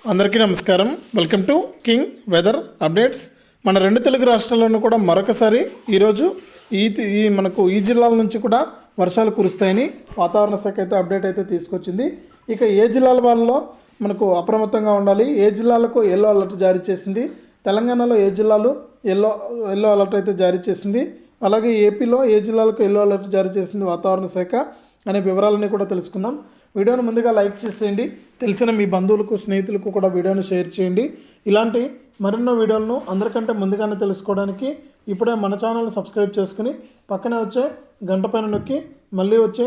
అందరికీ నమస్కారం. Welcome to king weather updates. మన రెండు తెలుగు రాష్ట్రాల్లోనూ కూడా మరొకసారి ఈరోజు మనకు ఈ జిల్లాల నుంచి కూడా వర్షాలు కురుస్తాయని వాతావరణ శాఖ అయితే అప్డేట్ అయితే తీసుకొచ్చింది. ఇక ఏ జిల్లాల వాళ్ళలో మనకు అప్రమత్తంగా ఉండాలి, ఏ జిల్లాలకు ఎల్లో అలర్ట్ జారీ చేసింది, తెలంగాణలో ఏ జిల్లాలు ఎల్లో అలర్ట్ అయితే జారీ చేసింది, అలాగే ఏపీలో ఏ జిల్లాలకు ఎల్లో అలర్ట్ జారీ చేసింది వాతావరణ శాఖ అనే వివరాలన్నీ కూడా తెలుసుకుందాం. వీడియోను ముందుగా లైక్ చేసేయండి, తెలిసిన మీ బంధువులకు స్నేహితులకు కూడా వీడియోను షేర్ చేయండి. ఇలాంటి మరెన్నో వీడియోలను అందరికంటే ముందుగానే తెలుసుకోవడానికి ఇప్పుడే మన ఛానల్ని సబ్స్క్రైబ్ చేసుకుని పక్కనే వచ్చే గంట పైన నొక్కి మళ్ళీ వచ్చే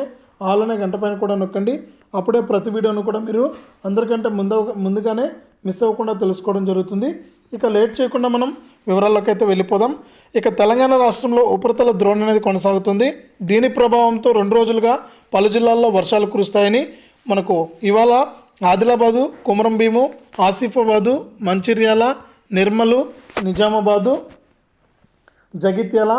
ఆల్ అనే గంట పైన కూడా నొక్కండి. అప్పుడే ప్రతి వీడియోను కూడా మీరు అందరికంటే ముందుగానే మిస్ అవ్వకుండా తెలుసుకోవడం జరుగుతుంది. ఇక లేట్ చేయకుండా మనం వివరాల్లోకి అయితే వెళ్ళిపోదాం. ఇక తెలంగాణ రాష్ట్రంలో ఉపరితల ద్రోణి అనేది కొనసాగుతుంది. దీని ప్రభావంతో 2 రోజులుగా పలు జిల్లాల్లో వర్షాలు కురుస్తాయని మనకు ఇవాళ ఆదిలాబాదు, కొమరంభీము, ఆసిఫాబాదు, మంచిర్యాల, నిర్మలు, నిజామాబాదు, జగిత్యాల,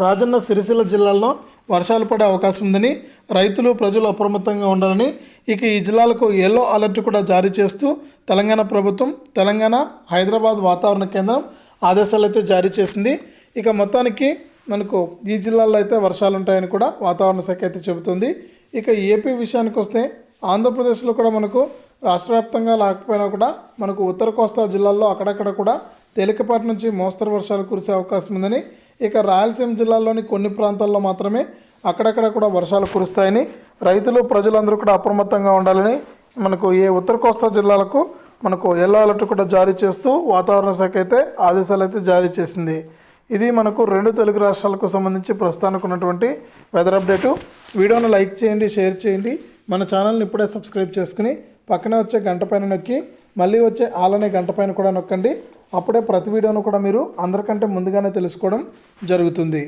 రాజన్న సిరిసిల్ల జిల్లాల్లో వర్షాలు పడే అవకాశం ఉందని రైతులు ప్రజలు అప్రమత్తంగా ఉండాలని ఇక ఈ జిల్లాలకు ఎల్లో అలర్ట్ కూడా జారీ చేస్తూ తెలంగాణ ప్రభుత్వం, తెలంగాణ హైదరాబాద్ వాతావరణ కేంద్రం ఆదేశాలు అయితే జారీ చేసింది. ఇక మొత్తానికి మనకు ఈ జిల్లాల్లో అయితే వర్షాలు ఉంటాయని కూడా వాతావరణ శాఖ అయితే చెబుతుంది. ఇక ఏపీ విషయానికి వస్తే ఆంధ్రప్రదేశ్లో కూడా మనకు రాష్ట్ర వ్యాప్తంగా లేకపోయినా కూడా మనకు ఉత్తర కోస్తా జిల్లాల్లో అక్కడక్కడ కూడా తేలికపాటి నుంచి మోస్తరు వర్షాలు కురిసే అవకాశం ఉందని, ఇక రాయలసీమ జిల్లాల్లోని కొన్ని ప్రాంతాల్లో మాత్రమే అక్కడక్కడ కూడా వర్షాలు కురుస్తాయని రైతులు ప్రజలందరూ కూడా అప్రమత్తంగా ఉండాలని మనకు ఉత్తర కోస్తా జిల్లాలకు మనకు ఎల్లో అలర్ట్ కూడా జారీ చేస్తూ వాతావరణ శాఖ అయితే ఆదేశాలు అయితే జారీ చేసింది. ఇది మనకు 2 తెలుగు రాష్ట్రాలకు సంబంధించి ప్రస్తుతానికి ఉన్నటువంటి వెదర్ అప్డేటు. వీడియోను లైక్ చేయండి, షేర్ చేయండి, మన ఛానల్ని ఇప్పుడే సబ్స్క్రైబ్ చేసుకుని పక్కనే వచ్చే గంట పైన నొక్కి మళ్ళీ వచ్చే ఆల్ అనే గంట పైన కూడా నొక్కండి. అప్పుడే ప్రతి వీడియోను కూడా మీరు అందరికంటే ముందుగానే తెలుసుకోవడం జరుగుతుంది.